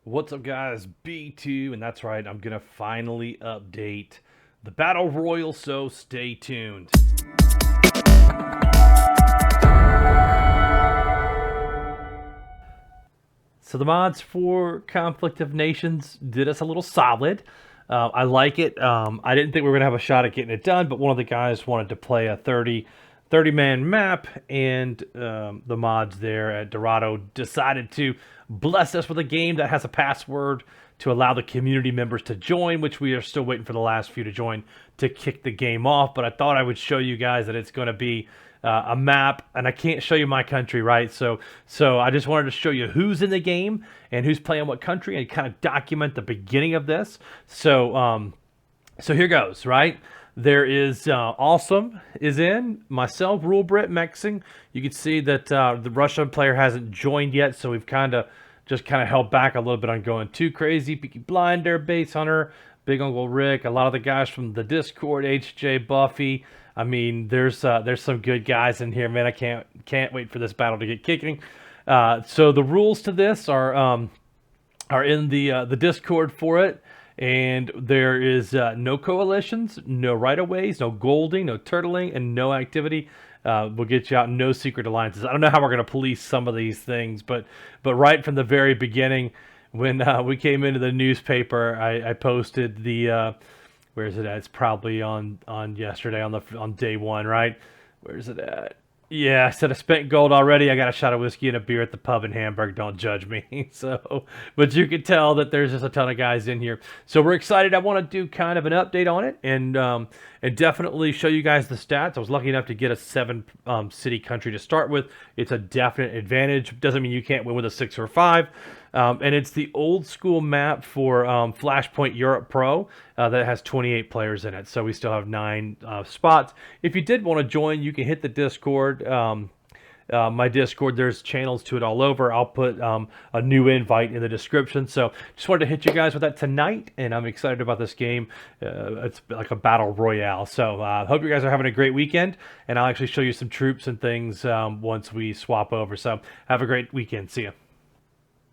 What's up, guys? B2, and that's right, I'm gonna finally update the Battle Royal, so stay tuned. So the mods for Conflict of Nations did us a little solid. I like it. I didn't think we were going to have a shot at getting it done, but one of the guys wanted to play a 30-man map, and the mods there at Dorado decided to bless us with a game that has a password to allow the community members to join, which we are still waiting for the last few to join to kick the game off. But I thought I would show you guys that it's going to be a map, and I can't show you my country, right? So I just wanted to show you who's in the game and who's playing what country, and kind of document the beginning of this. So here goes, right? There is Awesome is in, myself, Rule Brit, Mexing. You can see that the Russian player hasn't joined yet, so we've kind of held back a little bit on going too crazy. Peaky Blinder, Base Hunter, Big Uncle Rick, a lot of the guys from the Discord, HJ, Buffy. I mean, there's some good guys in here, man. I can't wait for this battle to get kicking. So the rules to this are in the Discord for it, and there is no coalitions, no right-of-ways, no golding, no turtling, and no activity. We'll get you out no secret alliances. I don't know how we're going to police some of these things, but right from the very beginning, when we came into the newspaper, I posted the where is it at? It's probably on yesterday on day one, right? Where is it at? Yeah, I said I spent gold already. I got a shot of whiskey and a beer at the pub in Hamburg. Don't judge me. But you can tell that there's just a ton of guys in here. So we're excited. I want to do kind of an update on it and definitely show you guys the stats. I was lucky enough to get a 7-city country to start with. It's a definite advantage. Doesn't mean you can't win with a 6 or 5. And it's the old school map for Flashpoint Europe Pro that has 28 players in it. So we still have 9 spots. If you did want to join, you can hit the Discord. My Discord, there's channels to it all over. I'll put a new invite in the description. So just wanted to hit you guys with that tonight, and I'm excited about this game. It's like a battle royale. So hope you guys are having a great weekend, and I'll actually show you some troops and things once we swap over. So have a great weekend. See ya.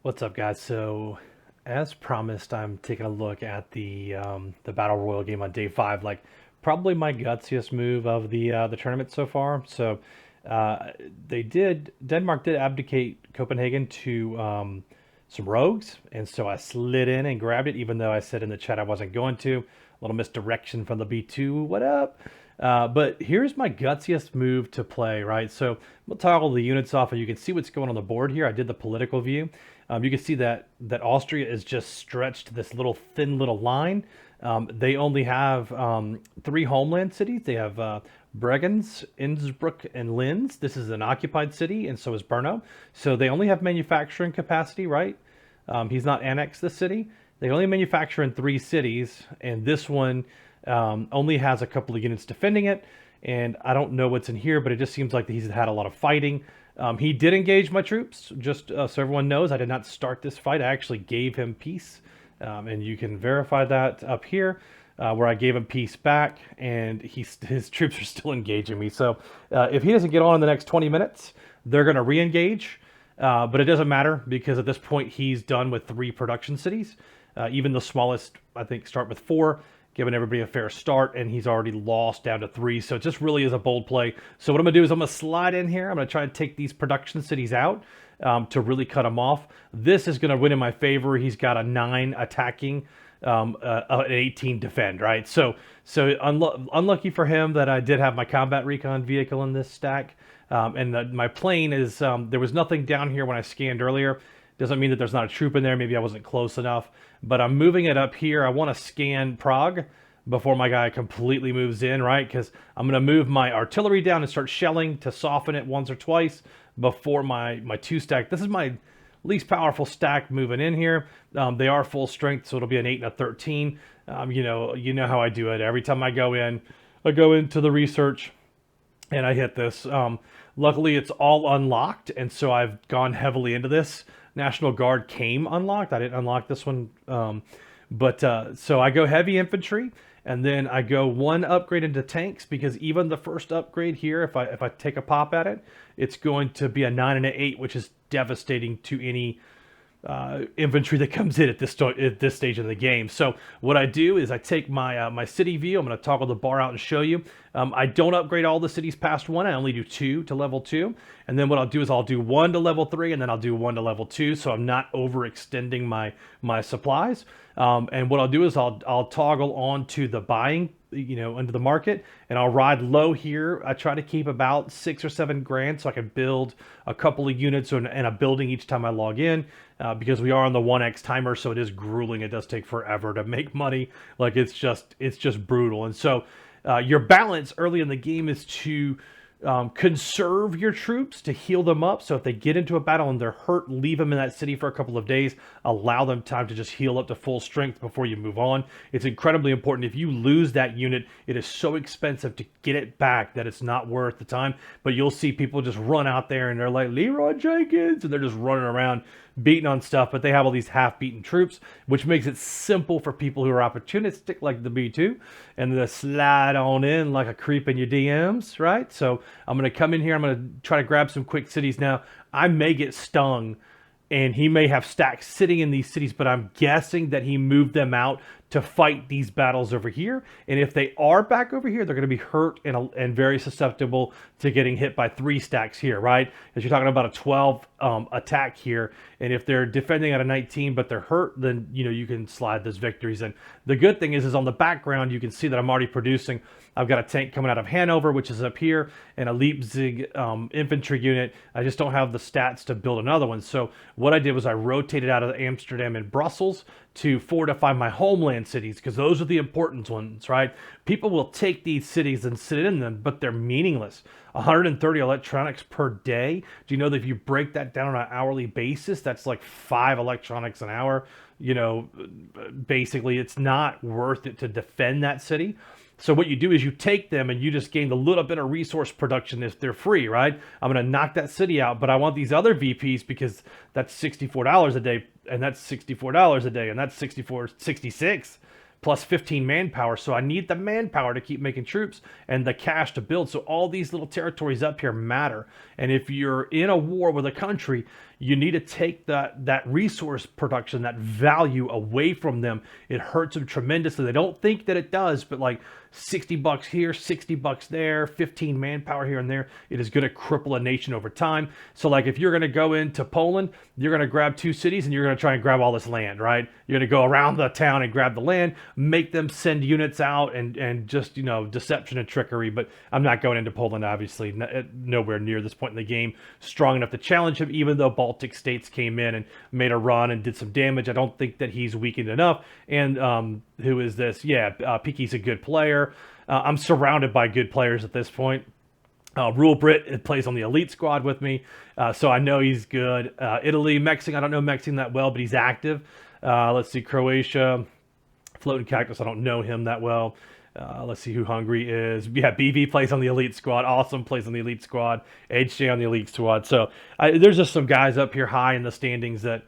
What's up, guys? So, as promised, I'm taking a look at the Battle Royal game on day 5. Like, probably my gutsiest move of the tournament so far. So, Denmark did abdicate Copenhagen to some rogues, and so I slid in and grabbed it, even though I said in the chat I wasn't going to. A little misdirection from the B2. What up? But here's my gutsiest move to play, right? So we'll toggle the units off, and you can see what's going on the board here. I did the political view. You can see that Austria is just stretched to this thin little line. They only have 3 homeland cities. They have Bregenz, Innsbruck, and Linz. This is an occupied city, and so is Brno. So they only have manufacturing capacity, right? He's not annexed the city. They only manufacture in 3 cities, and this one only has a couple of units defending it. And I don't know what's in here, but it just seems like he's had a lot of fighting. He did engage my troops, just so everyone knows. I did not start this fight. I actually gave him peace, and you can verify that up here, where I gave him peace back, and his troops are still engaging me. So if he doesn't get on in the next 20 minutes, they're going to re-engage, but it doesn't matter, because at this point he's done with 3 production cities. Even the smallest, I think, start with 4. Giving everybody a fair start, and he's already lost down to 3. So it just really is a bold play. So what I'm going to do is I'm going to slide in here. I'm going to try to take these production cities out to really cut them off. This is going to win in my favor. He's got a 9 attacking, an 18 defend, right? So unlucky for him that I did have my combat recon vehicle in this stack. And my plane is, there was nothing down here when I scanned earlier. Doesn't mean that there's not a troop in there. Maybe I wasn't close enough. But I'm moving it up here. I want to scan Prague before my guy completely moves in, right? Because I'm going to move my artillery down and start shelling to soften it once or twice before my 2 stack. This is my least powerful stack moving in here. They are full strength, so it'll be an 8 and a 13. You know how I do it. Every time I go into the research and I hit this. Luckily, it's all unlocked, and so I've gone heavily into this. National Guard came unlocked. I didn't unlock this one. So I go heavy infantry, and then I go 1 upgrade into tanks, because even the first upgrade here, if I take a pop at it, it's going to be a 9 and an 8, which is devastating to any infantry that comes in at this stage of the game. So what I do is I take my city view. I'm going to toggle the bar out and show you. I don't upgrade all the cities past 1. I only do 2 to level 2. And then what I'll do is I'll do 1 to level 3, and then I'll do 1 to level 2. So I'm not overextending my supplies. And what I'll do is I'll toggle on to the buying, into the market, and I'll ride low here. I try to keep about 6 or 7 grand so I can build a couple of units and a building each time I log in, because we are on the 1x timer, so it is grueling. It does take forever to make money. Like it's just brutal. And so your balance early in the game is to conserve your troops, to heal them up. So if they get into a battle and they're hurt, leave them in that city for a couple of days. Allow them time to just heal up to full strength before you move on. It's incredibly important. If you lose that unit, it is so expensive to get it back that it's not worth the time. But you'll see people just run out there and they're like Leroy Jenkins, and they're just running around beating on stuff, but they have all these half-beaten troops, which makes it simple for people who are opportunistic like the B2, and they slide on in like a creep in your DMs, right? So I'm going to come in here. I'm going to try to grab some quick cities now. I may get stung, and he may have stacks sitting in these cities, but I'm guessing that he moved them out to fight these battles over here. And if they are back over here, they're going to be hurt and very susceptible to getting hit by 3 stacks here, right? Because you're talking about a 12 attack here. And if they're defending at a 19, but they're hurt, then, you can slide those victories. And the good thing is on the background, you can see that I'm already producing. I've got a tank coming out of Hanover, which is up here, and a Leipzig infantry unit. I just don't have the stats to build another one. So what I did was I rotated out of Amsterdam and Brussels to fortify my homeland cities, because those are the important ones, right? People will take these cities and sit in them, but they're meaningless. 130 electronics per day. Do you know that if you break that down on an hourly basis, that's like 5 electronics an hour? Basically, it's not worth it to defend that city. So what you do is you take them and you just gain a little bit of resource production if they're free, right? I'm going to knock that city out, but I want these other VPs because that's $64 a day, and that's $64 a day, and that's 66 plus 15 manpower. So I need the manpower to keep making troops and the cash to build. So all these little territories up here matter. And if you're in a war with a country, you need to take that resource production, that value away from them. It hurts them tremendously. They don't think that it does, but like $60 here, $60 there, 15 manpower here and there, it is going to cripple a nation over time. So like if you're going to go into Poland, you're going to grab 2 cities and you're going to try and grab all this land, right? You're going to go around the town and grab the land, make them send units out, and just, deception and trickery. But I'm not going into Poland, obviously, nowhere near this point in the game strong enough to challenge him, even though Baltic states came in and made a run and did some damage. I don't think that he's weakened enough. And who is this? Yeah, Piki's a good player. I'm surrounded by good players at this point. Rule Brit plays on the elite squad with me, so I know he's good. Italy, Mexing, I don't know Mexing that well, but he's active. Let's see, Croatia, Floating Cactus, I don't know him that well. Let's see who Hungary is. Yeah, BV plays on the elite squad. Awesome plays on the elite squad. HJ on the elite squad. So there's just some guys up here high in the standings that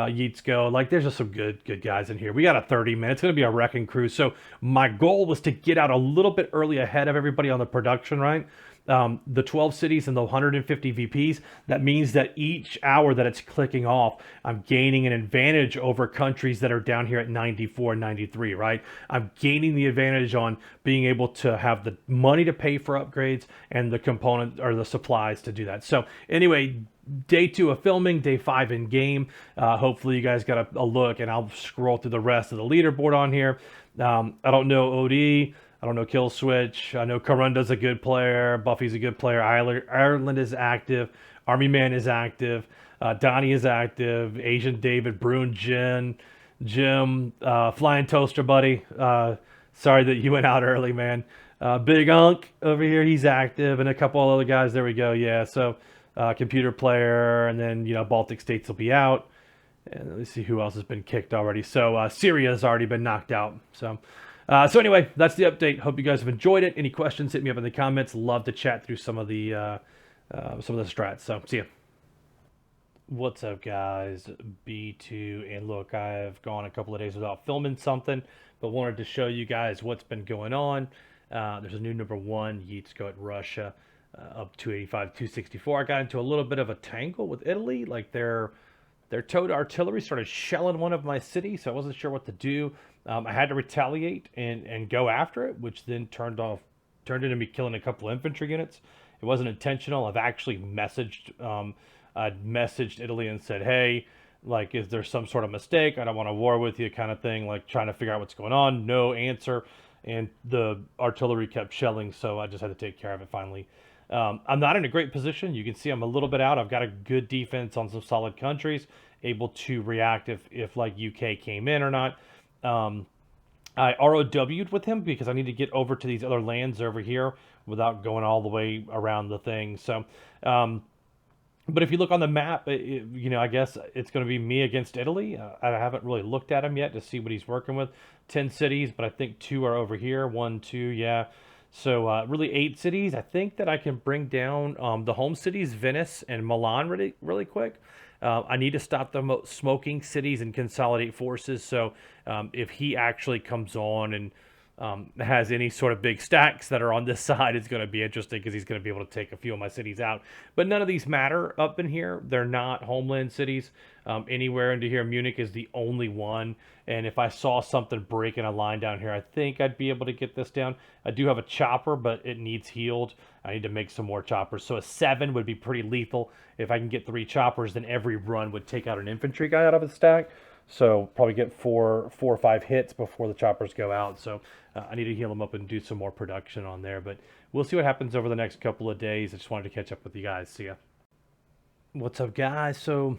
Yeats go. Like, there's just some good guys in here. We got a 30 minutes. It's going to be a wrecking crew. So my goal was to get out a little bit early ahead of everybody on the production, right? The 12 cities and the 150 VPs, that means that each hour that it's clicking off, I'm gaining an advantage over countries that are down here at 94 and 93, right? I'm gaining the advantage on being able to have the money to pay for upgrades and the component or the supplies to do that. So anyway, day 2 of filming, day 5 in game. Hopefully you guys got a look, and I'll scroll through the rest of the leaderboard on here. I don't know OD. I don't know Kill Switch. I know Karunda's a good player. Buffy's a good player. Ireland is active. Army Man is active. Donnie is active. Asian David, Brune, Jim, Flying Toaster Buddy. Sorry that you went out early, man. Big Unk over here, he's active. And a couple other guys. There we go. Yeah, so computer player. And then, Baltic States will be out. And let's see who else has been kicked already. So Syria's already been knocked out. So anyway, that's the update. Hope you guys have enjoyed it. Any questions, hit me up in the comments. Love to chat through some of the strats. So see ya. What's up, guys? B2, and look, I've gone a couple of days without filming something, but wanted to show you guys what's been going on. There's a new number 1, Yeats go at Russia, up 285, 264. I got into a little bit of a tangle with Italy. Like their their towed artillery started shelling one of my cities, so I wasn't sure what to do. I had to retaliate and go after it, which then turned into me killing a couple infantry units. It wasn't intentional. I'd messaged Italy and said, hey, like, is there some sort of mistake? I don't want to war with you, kind of thing, like trying to figure out what's going on. No answer. And the artillery kept shelling, so I just had to take care of it finally. I'm not in a great position. You can see I'm a little bit out. I've got a good defense on some solid countries, able to react if like UK came in or not. I ROW'd with him because I need to get over to these other lands over here without going all the way around the thing. So, but if you look on the map, I guess it's going to be me against Italy. I haven't really looked at him yet to see what he's working with. 10 cities, but I think 2 are over here. 1, 2, yeah. So really 8 cities. I think that I can bring down the home cities, Venice and Milan, really, really quick. I need to stop the smoking cities and consolidate forces. So if he actually comes on and has any sort of big stacks that are on this side, it's going to be interesting because he's going to be able to take a few of my cities out. But none of these matter up in here. They're not homeland cities. Anywhere into here, Munich is the only one. And if I saw something breaking a line down here, I think I'd be able to get this down. I do have a chopper, but it needs healed. I need to make some more choppers. So a 7 would be pretty lethal. If I can get 3 choppers, then every run would take out an infantry guy out of his stack. So probably get 4 or 5 hits before the choppers go out. So I need to heal him up and do some more production on there. But we'll see what happens over the next couple of days. I just wanted to catch up with you guys. See ya. What's up, guys? So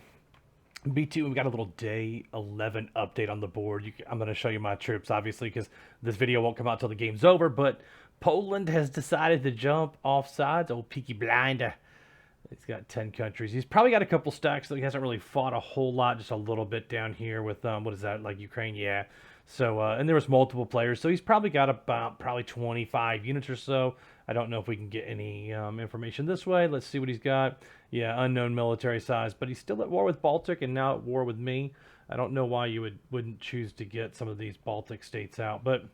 B2, we got a little day 11 update on the board. I'm going to show you my troops, obviously, because this video won't come out till the game's over. But Poland has decided to jump off sides. Old Peaky Blinder. He's got 10 countries. He's probably got a couple stacks, so he hasn't really fought a whole lot, just a little bit down here with, what is that, like Ukraine? Yeah. So, and there was multiple players, so he's probably got about 25 units or so. I don't know if we can get any information this way. Let's see what he's got. Yeah, unknown military size, but he's still at war with Baltic and now at war with me. I don't know why you wouldn't choose to get some of these Baltic states out, but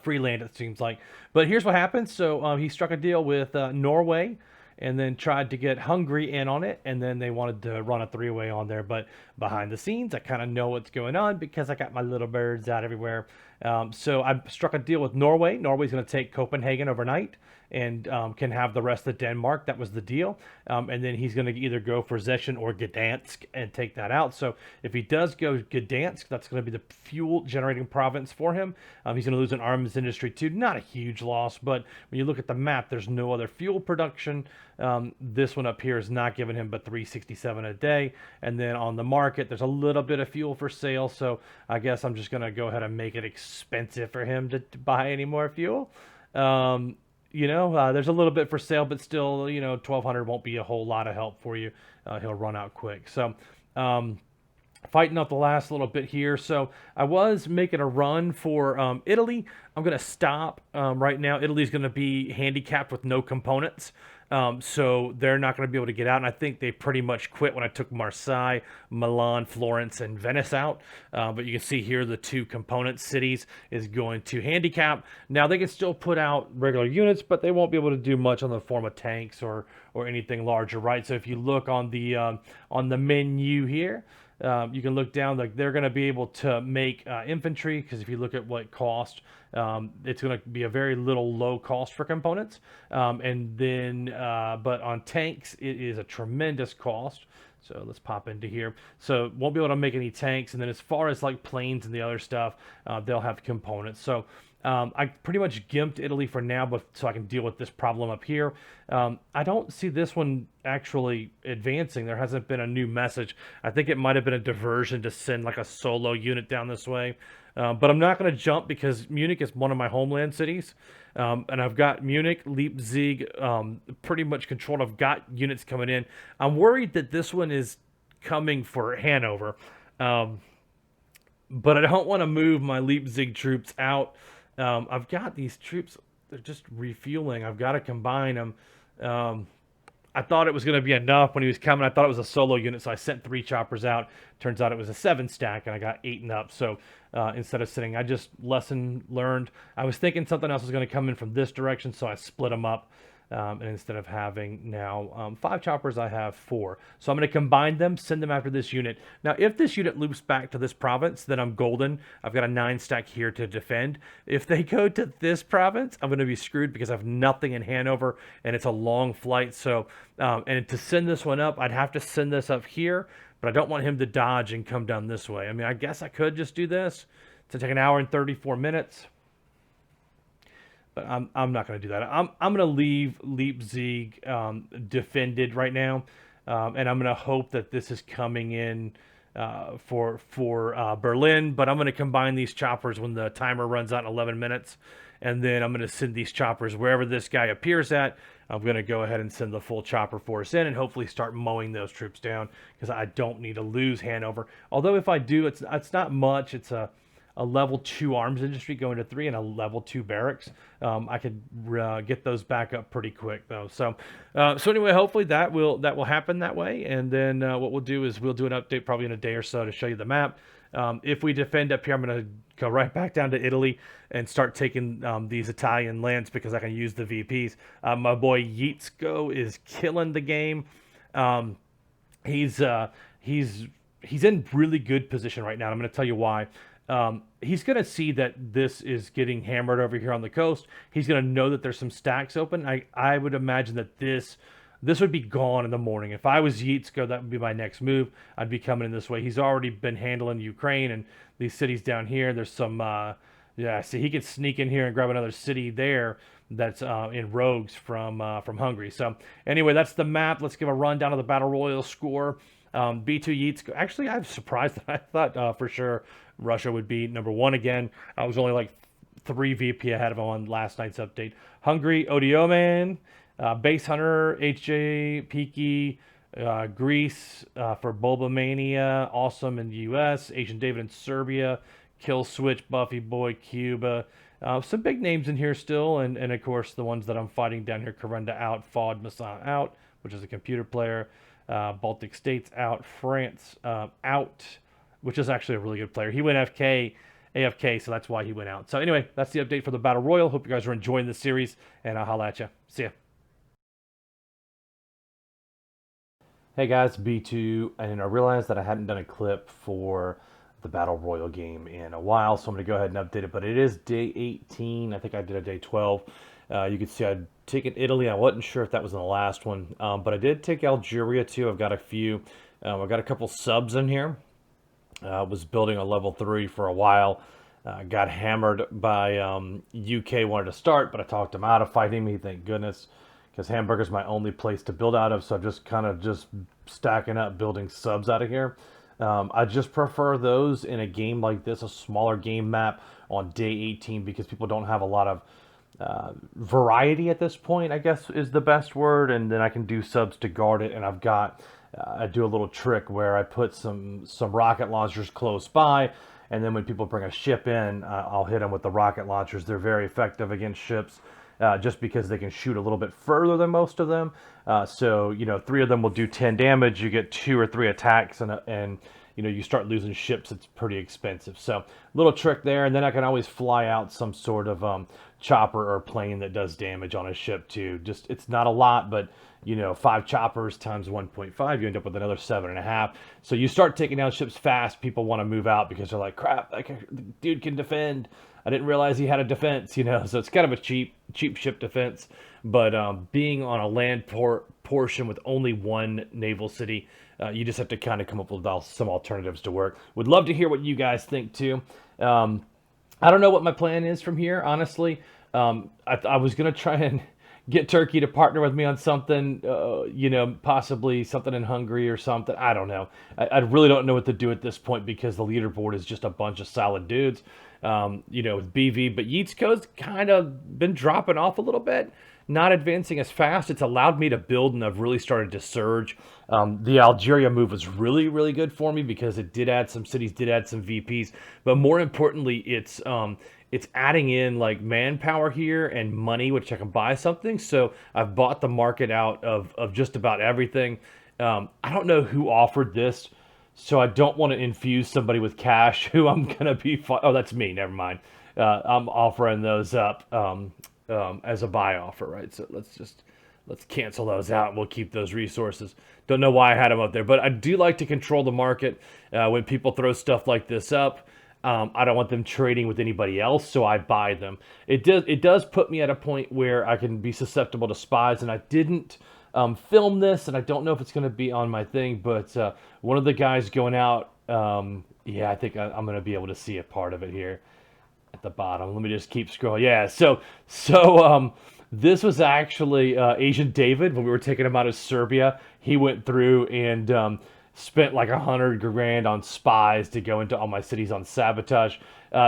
free land, it seems like. But here's what happened. So he struck a deal with Norway, and then tried to get Hungary in on it, and then they wanted to run a 3-way on there. But behind the scenes, I kind of know what's going on because I got my little birds out everywhere. So I struck a deal with Norway. Norway's going to take Copenhagen overnight and can have the rest of Denmark. That was the deal. And then he's going to either go for Zechen or Gdansk and take that out. So if he does go Gdansk, that's going to be the fuel generating province for him. He's going to lose an arms industry too. Not a huge loss, but when you look at the map, there's no other fuel production. This one up here is not giving him but 367 a day. And then on the market, there's a little bit of fuel for sale. So I guess I'm just going to go ahead and make it expensive for him to buy any more fuel. There's a little bit for sale, but still, 1,200 won't be a whole lot of help for you. He'll run out quick. So, fighting up the last little bit here. So I was making a run for Italy. I'm going to stop right now. Italy's going to be handicapped with no components. So they're not going to be able to get out. And I think they pretty much quit when I took Marseille, Milan, Florence, and Venice out. But you can see here the 2 component cities is going to handicap. Now they can still put out regular units, but they won't be able to do much on the form of tanks or anything larger, right? So if you look on the menu here, you can look down, like they're going to be able to make infantry, because if you look at what it cost, it's going to be a very low cost for components. And then, but on tanks, it is a tremendous cost. So let's pop into here. So won't be able to make any tanks. And then as far as like planes and the other stuff, they'll have components. So I pretty much gimped Italy for now, but so I can deal with this problem up here. I don't see this one actually advancing. There hasn't been a new message. I think it might have been a diversion to send like a solo unit down this way. But I'm not going to jump because Munich is one of my homeland cities. And I've got Munich, Leipzig, pretty much controlled. I've got units coming in. I'm worried that this one is coming for Hanover. But I don't want to move my Leipzig troops out. I've got these troops, they're just refueling. I've got to combine them. I thought it was going to be enough when he was coming. I thought it was a solo unit, so I sent 3 choppers out. Turns out it was a 7 stack, and I got 8 and up. So instead of sitting, I just lesson learned. I was thinking something else was going to come in from this direction, so I split them up. And instead of having now 5 choppers, I have 4. So I'm going to combine them, send them after this unit. Now, if this unit loops back to this province, then I'm golden. I've got a 9 stack here to defend. If they go to this province, I'm going to be screwed because I have nothing in Hanover, and it's a long flight. So, and to send this one up, I'd have to send this up here, but I don't want him to dodge and come down this way. I mean, I guess I could just do this to take an hour and 34 minutes. But I'm not going to do that. I'm going to leave Leipzig defended right now, and I'm going to hope that this is coming in for Berlin. But I'm going to combine these choppers when the timer runs out in 11 minutes, and then I'm going to send these choppers wherever this guy appears at. I'm going to go ahead and send the full chopper force in and hopefully start mowing those troops down because I don't need to lose Hanover. Although if I do, it's not much. It's a level 2 arms industry going to 3 and a level 2 barracks. I could get those back up pretty quick though. So anyway, hopefully that will happen that way. And then what we'll do is we'll do an update probably in a day or so to show you the map. If we defend up here, I'm going to go right back down to Italy and start taking these Italian lands because I can use the VPs. My boy Yitzko is killing the game. He's in really good position right now. And I'm going to tell you why. He's going to see that this is getting hammered over here on the coast. He's going to know that there's some stacks open. I would imagine that this would be gone in the morning. If I was Yitzko, that would be my next move. I'd be coming in this way. He's already been handling Ukraine and these cities down here. There's some, see, he could sneak in here and grab another city there that's in rogues from Hungary. So anyway, that's the map. Let's give a rundown of the Battle Royal score. B2 Yitzko. Actually, I'm surprised that I thought for sure Russia would be number 1 again. I was only like 3 VP ahead of him on last night's update. Hungary, Odioman, Base Hunter, HJ, Peaky, Greece for Bulbamania, Awesome in the US, Asian David in Serbia, Kill Switch, Buffy Boy, Cuba. Some big names in here still, and of course the ones that I'm fighting down here, Corunda out, Fod Massa out, which is a computer player. Baltic States out, France out, which is actually a really good player. He went AFK, so that's why he went out. So anyway, that's the update for the Battle Royal. Hope you guys are enjoying this series, and I'll holla at you. See ya. Hey guys, B2, and I realized that I hadn't done a clip for the Battle Royal game in a while, so I'm going to go ahead and update it, but it is day 18. I think I did a day 12. You can see I'd taken Italy. I wasn't sure if that was in the last one, but I did take Algeria too. I've got a few. I've got a couple subs in here. Was building a level 3 for a while. Got hammered by UK, wanted to start, but I talked him out of fighting me, thank goodness, because Hamburger's my only place to build out of, so I'm just kind of just stacking up, building subs out of here. I just prefer those in a game like this, a smaller game map on day 18, because people don't have a lot of variety at this point, I guess is the best word, and then I can do subs to guard it, and I've got I do a little trick where I put some rocket launchers close by, and then when people bring a ship in, I'll hit them with the rocket launchers. They're very effective against ships, just because they can shoot a little bit further than most of them. So, you know, 3 of them will do 10 damage. You get 2 or 3 attacks, and you know, you start losing ships. It's pretty expensive. So, little trick there, and then I can always fly out some sort of chopper or plane that does damage on a ship too. Just, it's not a lot, but you know, 5 choppers times 1.5, you end up with another 7.5. So you start taking down ships fast. People want to move out because they're like, crap, the dude can defend. I didn't realize he had a defense, you know. So it's kind of a cheap ship defense. But being on a land portion with only 1 naval city, you just have to kind of come up with some alternatives to work. Would love to hear what you guys think too. I don't know what my plan is from here, honestly. I was going to try and get Turkey to partner with me on something, you know, possibly something in Hungary or something. I don't know. I really don't know what to do at this point because the leaderboard is just a bunch of solid dudes, you know, with BV. But Yitzko's kind of been dropping off a little bit, not advancing as fast. It's allowed me to build, and I've really started to surge. The Algeria move was really, really good for me because it did add some cities, did add some VPs. But more importantly, it's adding in like manpower here and money, which I can buy something. So I've bought the market out of just about everything. I don't know who offered this, so I don't want to infuse somebody with cash who I'm going to be... Oh, that's me. Never mind. I'm offering those up as a buy offer, right? So let's just Let's cancel those out and we'll keep those resources. Don't know why I had them up there, but I do like to control the market when people throw stuff like this up. I don't want them trading with anybody else, so I buy them. It does put me at a point where I can be susceptible to spies, and I didn't film this, and I don't know if it's going to be on my thing, but one of the guys going out, yeah, I think I'm going to be able to see a part of it here at the bottom. Let me just keep scrolling. Yeah, so this was actually Asian David when we were taking him out of Serbia. He went through and spent like 100 grand on spies to go into all my cities on sabotage.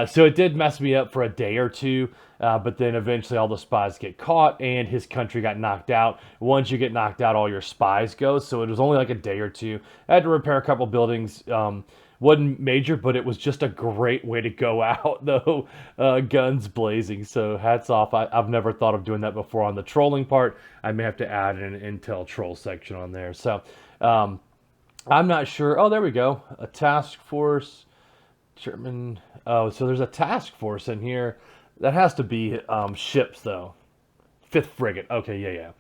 So it did mess me up for a day or two, but then eventually all the spies get caught and his country got knocked out. Once you get knocked out, all your spies go. So it was only like a day or two. I had to repair a couple buildings. Wasn't major, but it was just a great way to go out, though, guns blazing. So hats off. I've never thought of doing that before on the trolling part. I may have to add an intel troll section on there. So I'm not sure. Oh, there we go. A task force. German. Oh, so there's a task force in here. That has to be ships, though. Fifth frigate. Okay, yeah.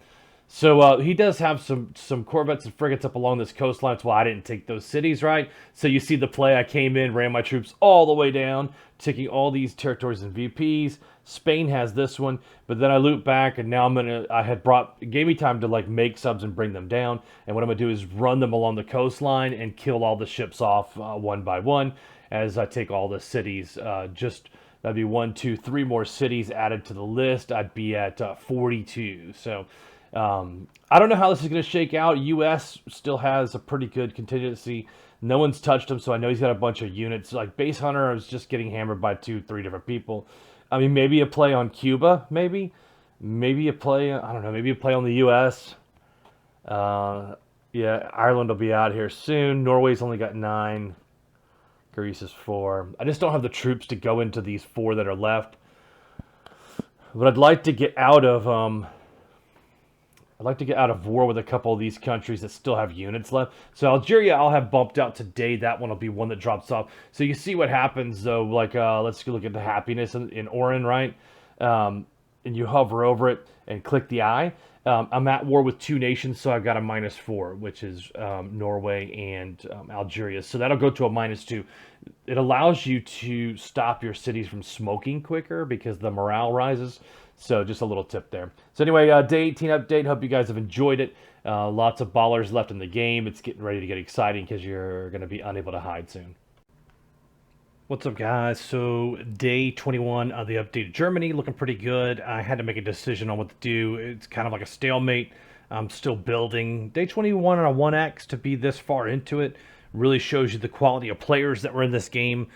So he does have some corvettes and frigates up along this coastline. That's why I didn't take those cities, right? So you see the play. I came in, ran my troops all the way down, taking all these territories and VPs. Spain has this one, but then I loop back, and now it gave me time to like make subs and bring them down. And what I'm gonna do is run them along the coastline and kill all the ships off one by one as I take all the cities. That'd be 1, 2, 3 more cities added to the list. I'd be at 42. So. I don't know how this is going to shake out. U.S. still has a pretty good contingency. No one's touched him, so I know he's got a bunch of units. Like Base Hunter, I was just getting hammered by 2, 3 different people. I mean, maybe a play on Cuba, maybe. Maybe a play, I don't know, maybe a play on the U.S. Yeah, Ireland will be out here soon. Norway's only got 9. Greece is 4. I just don't have the troops to go into these 4 that are left. But I'd like to get out of... I'd like to get out of war with a couple of these countries that still have units left. So Algeria, I'll have bumped out today. That one will be one that drops off. So you see what happens, though. Like, let's go look at the happiness in Oran, right? And you hover over it and click the eye. I'm at war with 2 nations, so I've got a -4, which is Norway and Algeria. So that'll go to a -2. It allows you to stop your cities from smoking quicker because the morale rises. So just a little tip there. So anyway, day 18 update. Hope you guys have enjoyed it. Lots of ballers left in the game. It's getting ready to get exciting because you're going to be unable to hide soon. What's up, guys? So day 21 of the updated Germany, looking pretty good. I had to make a decision on what to do. It's kind of like a stalemate. I'm still building. Day 21 on a 1x to be this far into it really shows you the quality of players that were in this game.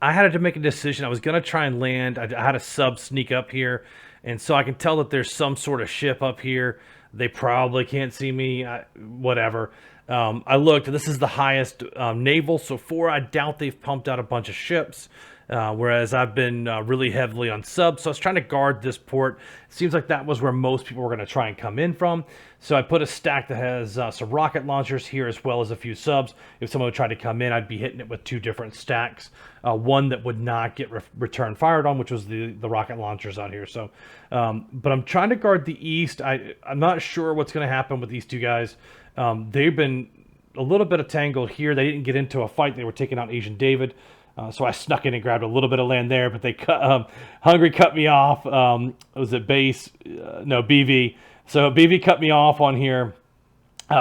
I had to make a decision. I was going to try and land. I had a sub sneak up here, and so I can tell that there's some sort of ship up here. They probably can't see me, whatever. I looked, this is the highest naval so far. I doubt they've pumped out a bunch of ships, whereas I've been really heavily on subs. So I was trying to guard this port. It seems like that was where most people were going to try and come in from. So I put a stack that has some rocket launchers here as well as a few subs. If someone would try to come in, I'd be hitting it with 2 different stacks. One that would not get return fired on, which was the rocket launchers out here. So, but I'm trying to guard the east. I'm not sure what's going to happen with these 2 guys. They've been a little bit of tangled here. They didn't get into a fight. They were taking out Asian David. So I snuck in and grabbed a little bit of land there, but they Hungary cut me off. Was it base? No, BV. So BV cut me off on here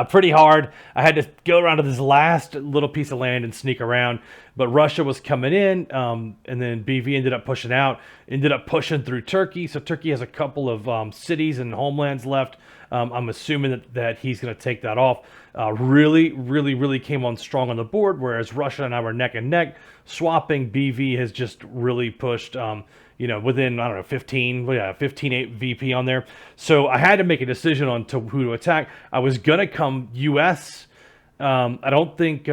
pretty hard. I had to go around to this last little piece of land and sneak around, but Russia was coming in, and then BV ended up pushing out, ended up pushing through Turkey. So Turkey has a couple of cities and homelands left. I'm assuming that he's going to take that off. Really came on strong on the board, whereas Russia and I were neck and neck. Swapping, BV has just really pushed, within, I don't know, 15-8 VP on there. So I had to make a decision on who to attack. I was going to come US. I don't think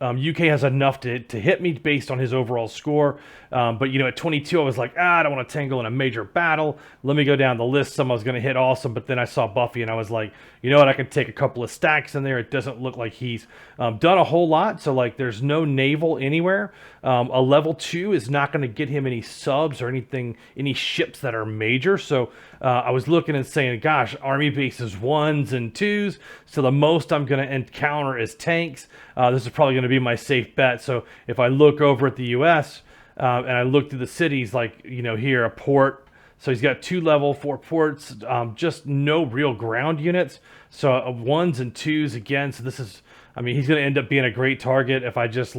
UK has enough to hit me based on his overall score. But, at 22, I was like, I don't want to tangle in a major battle. Let me go down the list. Some I was going to hit awesome, but then I saw Buffy and I was like, you know what? I can take a couple of stacks in there. It doesn't look like he's done a whole lot. So, like, there's no naval anywhere. A level 2 is not going to get him any subs or any ships that are major. So, I was looking and saying, gosh, army bases 1s and 2s. So, the most I'm going to encounter is tanks. This is probably going to be my safe bet. So if I look over at the U.S. And I look through the cities, like, here, a port. So he's got 2 level 4 ports, just no real ground units. So 1s and 2s again. So this is, he's going to end up being a great target if I just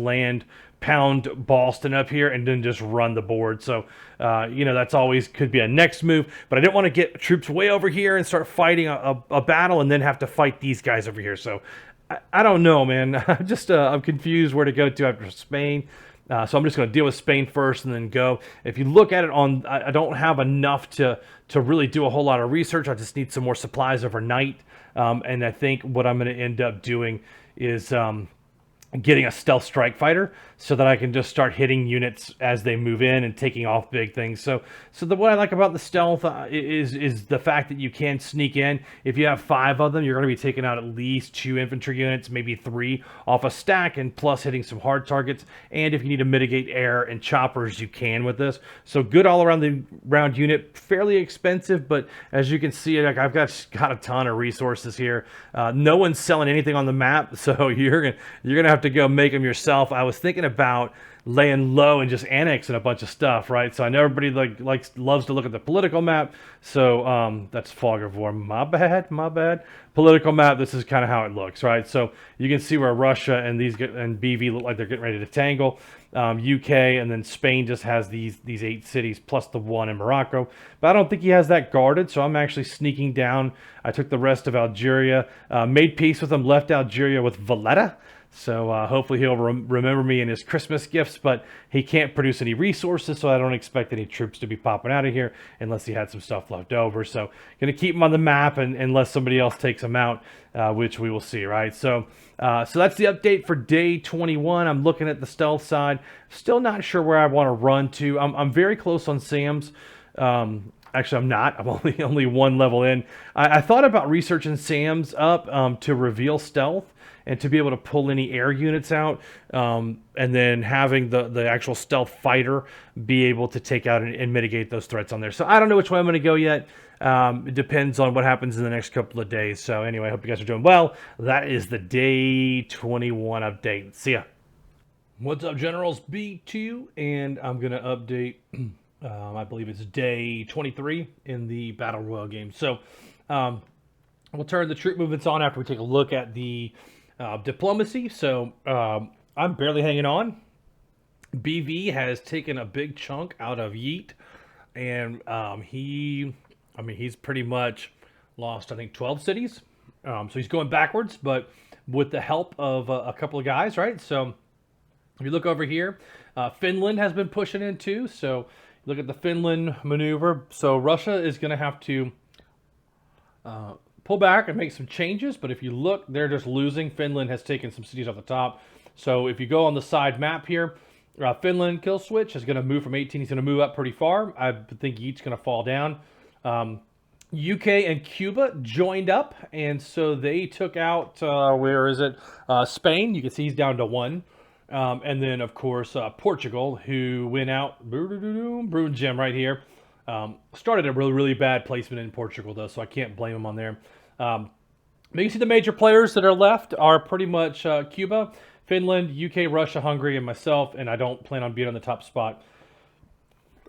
pound Boston up here and then just run the board. So, that's always could be a next move. But I didn't want to get troops way over here and start fighting a battle and then have to fight these guys over here. So I don't know, man. I'm confused where to go to after Spain. So I'm just going to deal with Spain first and then go. If you look at it I don't have enough to really do a whole lot of research. I just need some more supplies overnight. And I think what I'm going to end up doing is getting a stealth strike fighter so that I can just start hitting units as they move in and taking off big things. So what I like about the stealth is the fact that you can sneak in. If you have 5 of them, you're going to be taking out at least 2 infantry units, maybe 3 off a stack, and plus hitting some hard targets. And if you need to mitigate air and choppers, you can with this. So good all around the round unit, fairly expensive, but as you can see, like, I've got a ton of resources here. No one's selling anything on the map, so you're gonna have to go make them yourself. I was thinking about laying low and just annexing a bunch of stuff, right? So I know everybody loves to look at the political map. So that's Fog of War. My bad. Political map. This is kind of how it looks, right? So you can see where Russia and BV look like they're getting ready to tangle. UK and then Spain just has these 8 cities plus the 1 in Morocco. But I don't think he has that guarded, so I'm actually sneaking down. I took the rest of Algeria, made peace with him, left Algeria with Valletta. So hopefully he'll remember me in his Christmas gifts, but he can't produce any resources, so I don't expect any troops to be popping out of here unless he had some stuff left over. So going to keep him on the map unless somebody else takes him out, which we will see, right? So that's the update for day 21. I'm looking at the stealth side. Still not sure where I want to run to. I'm very close on Sam's. Actually, I'm not. I'm only 1 level in. I thought about researching Sam's up to reveal stealth and to be able to pull any air units out, and then having the actual stealth fighter be able to take out and mitigate those threats on there. So I don't know which way I'm going to go yet. It depends on what happens in the next couple of days. So anyway, I hope you guys are doing well. That is the day 21 update. See ya. What's up, Generals? B2, and I'm going to update, I believe it's day 23 in the Battle Royale game. So we'll turn the troop movements on after we take a look at the diplomacy. So I'm barely hanging on. BV has taken a big chunk out of Yeet, and he's pretty much lost, I think, 12 cities. So he's going backwards, but with the help of a couple of guys, right? So if you look over here, Finland has been pushing in too. So look at the Finland maneuver. So Russia is going to have to pull back and make some changes, but if you look, they're just losing. Finland has taken some cities off the top. So if you go on the side map here, Finland kill switch is going to move from 18. He's going to move up pretty far. I think Yeet's going to fall down. UK and Cuba joined up, and so they took out, Spain. You can see he's down to 1. And then, of course, Portugal, who went out, Bruin Gem right here. Started a really, really bad placement in Portugal, though, so I can't blame him on there. But you can see the major players that are left are pretty much Cuba, Finland, UK, Russia, Hungary, and myself, and I don't plan on being on the top spot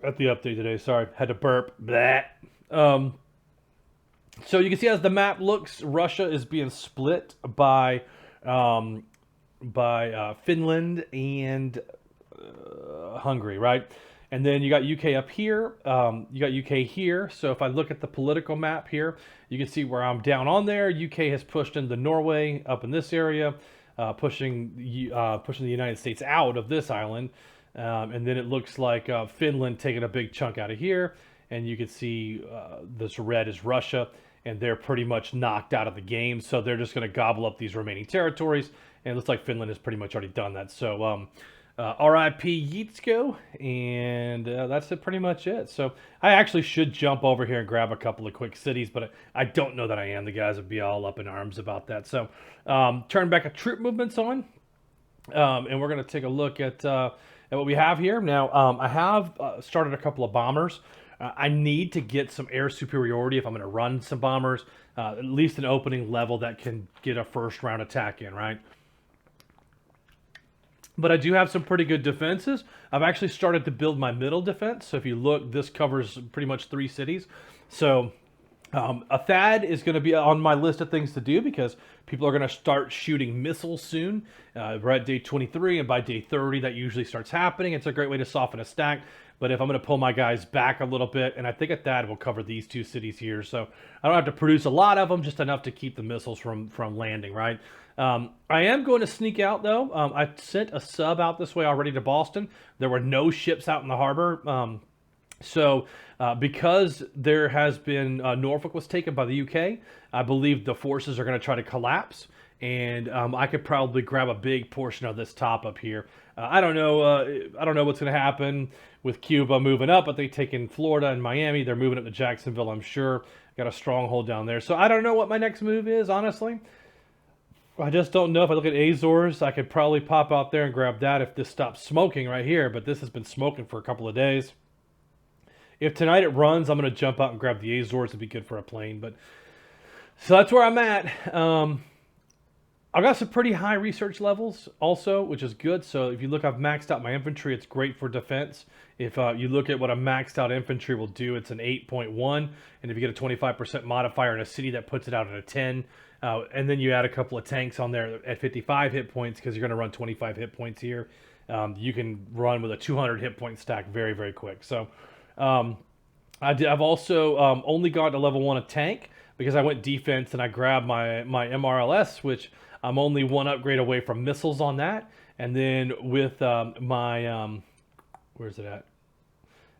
at the update today. Sorry, had to burp. Blah. So you can see as the map looks, Russia is being split by Finland and Hungary, right? And then you got UK up here. You got UK here. So if I look at the political map here, you can see where I'm down on there. UK has pushed into Norway up in this area, pushing the United States out of this island. And then it looks like Finland taking a big chunk out of here. And you can see this red is Russia, and they're pretty much knocked out of the game. So they're just going to gobble up these remaining territories and it looks like Finland has pretty much already done that. So RIP Yeetsko, and that's pretty much it. So I actually should jump over here and grab a couple of quick cities, but I don't know that I am. The guys would be all up in arms about that. So turn back a troop movements on, and we're going to take a look at what we have here. Now, I have started a couple of bombers. I need to get some air superiority if I'm going to run some bombers, at least an opening level that can get a first round attack in, right? But I do have some pretty good defenses. I've actually started to build my middle defense. So if you look, this covers pretty much 3 cities. So a THAAD is going to be on my list of things to do because people are going to start shooting missiles soon. We're at day 23, and by day 30, that usually starts happening. It's a great way to soften a stack. But if I'm going to pull my guys back a little bit, and I think a THAAD will cover these 2 cities here, so I don't have to produce a lot of them, just enough to keep the missiles from landing, right? I am going to sneak out, though. I sent a sub out this way already to Boston. There were no ships out in the harbor. So because there has been, Norfolk was taken by the UK, I believe the forces are going to try to collapse. And I could probably grab a big portion of this top up here. I don't know what's going to happen with Cuba moving up, but they've taken Florida and Miami. They're moving up to Jacksonville, I'm sure. Got a stronghold down there. So I don't know what my next move is, honestly. I just don't know. If I look at Azores, I could probably pop out there and grab that if this stops smoking right here. But this has been smoking for a couple of days. If tonight it runs, I'm going to jump out and grab the Azores. It'd be good for a plane. But so that's where I'm at. I've got some pretty high research levels also, which is good. So if you look, I've maxed out my infantry. It's great for defense. If you look at what a maxed out infantry will do, it's an 8.1. And if you get a 25% modifier in a city, that puts it out at a 10. And then you add a couple of tanks on there at 55 hit points because you're going to run 25 hit points here. You can run with a 200 hit point stack very, very quick. So I've also only got to level 1 a tank because I went defense and I grabbed my MRLS, which I'm only 1 upgrade away from missiles on that. And then with my, where's it at?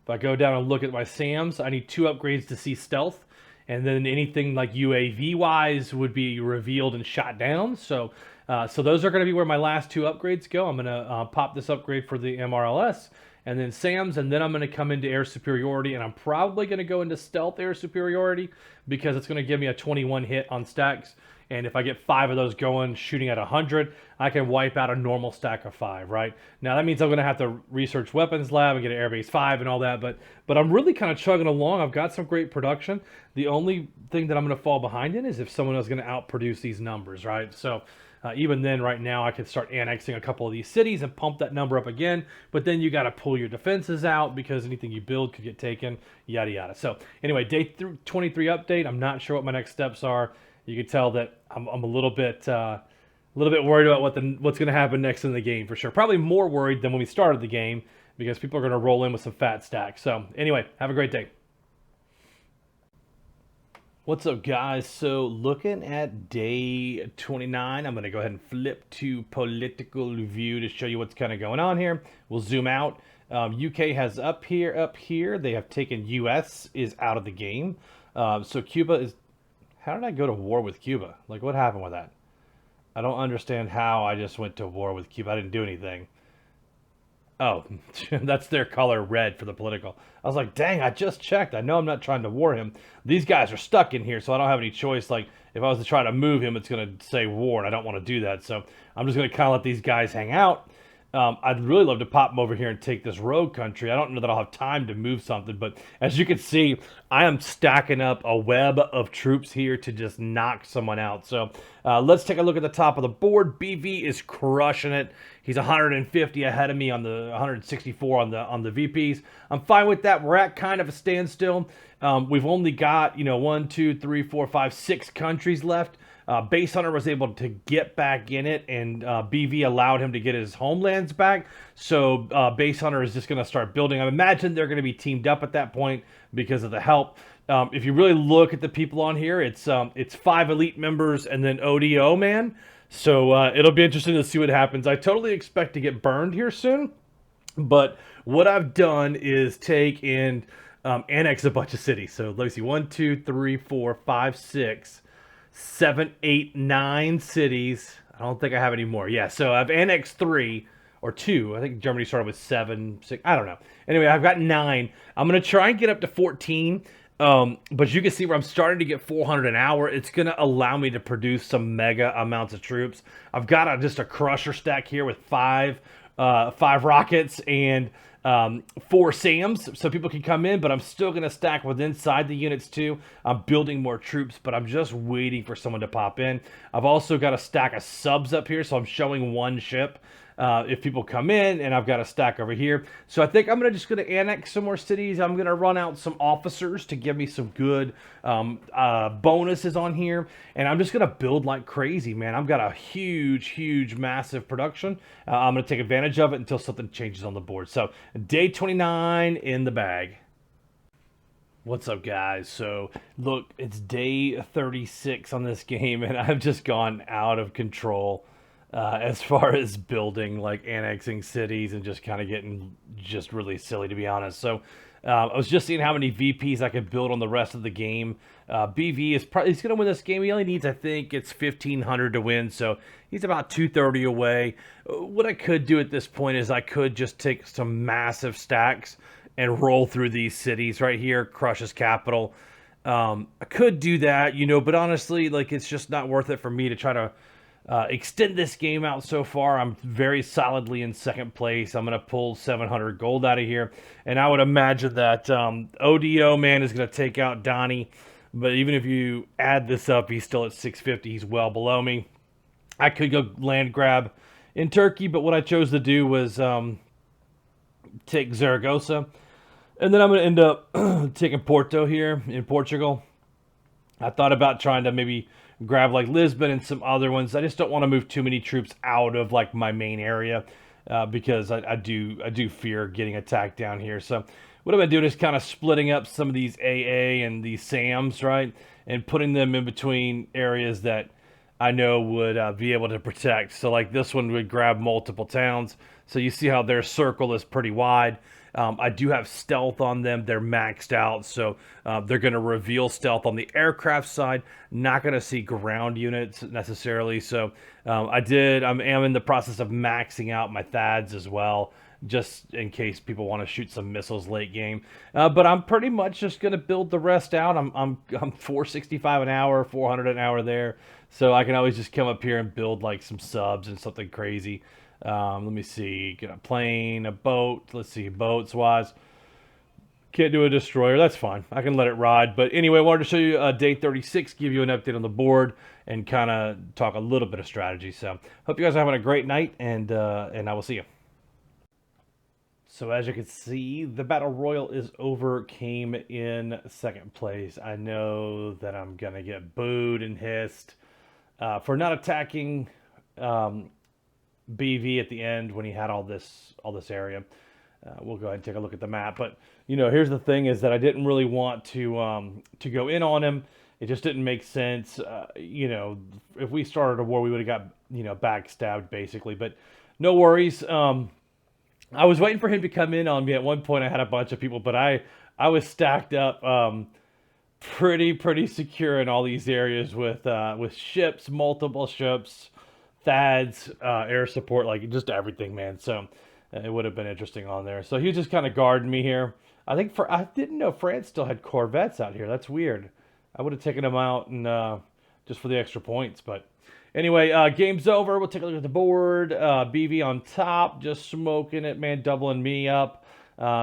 If I go down and look at my SAMs, I need 2 upgrades to see stealth. And then anything like UAV-wise would be revealed and shot down. So those are going to be where my last 2 upgrades go. I'm going to pop this upgrade for the MRLS. And then SAMs, and then I'm going to come into air superiority, and I'm probably going to go into stealth air superiority because it's going to give me a 21 hit on stacks. And if I get 5 of those going, shooting at 100, I can wipe out a normal stack of 5, right? Now, that means I'm going to have to research weapons lab and get an airbase 5 and all that, but I'm really kind of chugging along. I've got some great production. The only thing that I'm going to fall behind in is if someone is going to outproduce these numbers, right? So even then, right now, I could start annexing a couple of these cities and pump that number up again, but then you got to pull your defenses out because anything you build could get taken, yada, yada. So anyway, day 23 update. I'm not sure what my next steps are. You can tell that I'm a little bit worried about what's going to happen next in the game for sure. Probably more worried than when we started the game because people are going to roll in with some fat stacks. So anyway, have a great day. What's up, guys? So looking at day 29, I'm going to go ahead and flip to political view to show you what's kind of going on here. We'll zoom out. UK has up here. They have taken US is out of the game. So Cuba is... How did I go to war with Cuba? Like, what happened with that? I don't understand how I just went to war with Cuba. I didn't do anything. Oh, that's their color, red, for the political. I was like, dang, I just checked. I know I'm not trying to war him. These guys are stuck in here, so I don't have any choice. Like, if I was to try to move him, it's going to say war, and I don't want to do that. So I'm just going to kind of let these guys hang out. I'd really love to pop them over here and take this rogue country. I don't know that I'll have time to move something, but as you can see, I am stacking up a web of troops here to just knock someone out. So let's take a look at the top of the board. BV is crushing it. He's 150 ahead of me on the 164 on the VPs. I'm fine with that. We're at kind of a standstill. We've only got 1, 2, 3, 4, 5, 6 countries left. Base Hunter was able to get back in it, and BV allowed him to get his homelands back. So Base Hunter is just going to start building. I imagine they're going to be teamed up at that point because of the help. If you really look at the people on here, it's 5 elite members and then ODO, man. So it'll be interesting to see what happens. I totally expect to get burned here soon. But what I've done is take and annex a bunch of cities. So let me see, 1, 2, 3, 4, 5, 6... 7, 8, 9 cities. I don't think I have any more. Yeah, so I've annexed 3 or 2. I think Germany started with 7, 6. I don't know. Anyway, I've got 9. I'm going to try and get up to 14. But you can see where I'm starting to get 400 an hour. It's going to allow me to produce some mega amounts of troops. I've got just a crusher stack here with 5 rockets and 4 SAMs, so people can come in, but I'm still going to stack with inside the units too. I'm building more troops, but I'm just waiting for someone to pop in. I've also got a stack of subs up here, so I'm showing 1 ship. If people come in, and I've got a stack over here. So I think I'm just going to annex some more cities. I'm going to run out some officers to give me some good bonuses on here. And I'm just going to build like crazy, man. I've got a huge, massive production. I'm going to take advantage of it until something changes on the board. So day 29 in the bag. What's up, guys? So look, it's day 36 on this game, and I've just gone out of control. As far as building, like annexing cities and just kind of getting just really silly, to be honest. So I was just seeing how many VPs I could build on the rest of the game. BV is probably, he's going to win this game. He only needs, I think it's 1,500 to win. So he's about 230 away. What I could do at this point is I could just take some massive stacks and roll through these cities right here, crush his capital. I could do that, but honestly, like, it's just not worth it for me to try to extend this game out so far. I'm very solidly in second place. I'm going to pull 700 gold out of here. And I would imagine that ODO, man, is going to take out Donnie. But even if you add this up, he's still at 650. He's well below me. I could go land grab in Turkey, but what I chose to do was take Zaragoza. And then I'm going to end up taking Porto here in Portugal. I thought about trying to maybe grab like Lisbon and some other ones. I just don't want to move too many troops out of like my main area because I do fear getting attacked down here. So what I've been doing is kind of splitting up some of these AA and these SAMs, right, and putting them in between areas that I know would be able to protect. So like this one would grab multiple towns. So you see how their circle is pretty wide. I do have stealth on them. They're maxed out, so they're going to reveal stealth on the aircraft side. Not going to see ground units necessarily. So I'm in the process of maxing out my THAADs as well, just in case people want to shoot some missiles late game. But I'm pretty much just going to build the rest out. I'm 465 an hour, 400 an hour there, so I can always just come up here and build like some subs and something crazy. Let me see, get a plane, a boat. Let's see, boats wise. Can't do a destroyer. That's fine. I can let it ride. But anyway, I wanted to show you day 36, give you an update on the board, and kind of talk a little bit of strategy. So hope you guys are having a great night, and I will see you. So as you can see, the Battle Royal is over, came in second place. I know that I'm going to get booed and hissed for not attacking BV at the end when he had all this area. We'll go ahead and take a look at the map. But here's the thing: is that I didn't really want to go in on him. It just didn't make sense. If we started a war, we would have got backstabbed basically. But no worries. I was waiting for him to come in on me. At one point, I had a bunch of people, but I was stacked up pretty secure in all these areas with ships, multiple ships. THAADs, air support, like just everything, man. So it would have been interesting on there. So he was just kind of guarding me here. I didn't know France still had corvettes out here. That's weird. I would have taken them out and just for the extra points. But anyway, game's over. We'll take a look at the board. BV on top, just smoking it, man, doubling me up.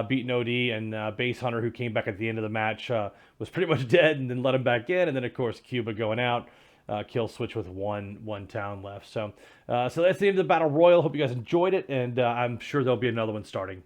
Beating OD, and Base Hunter, who came back at the end of the match, was pretty much dead, and then let him back in. And then, of course, Cuba going out. Kill switch with one town left. So that's the end of the Battle Royal. Hope you guys enjoyed it, and I'm sure there'll be another one starting.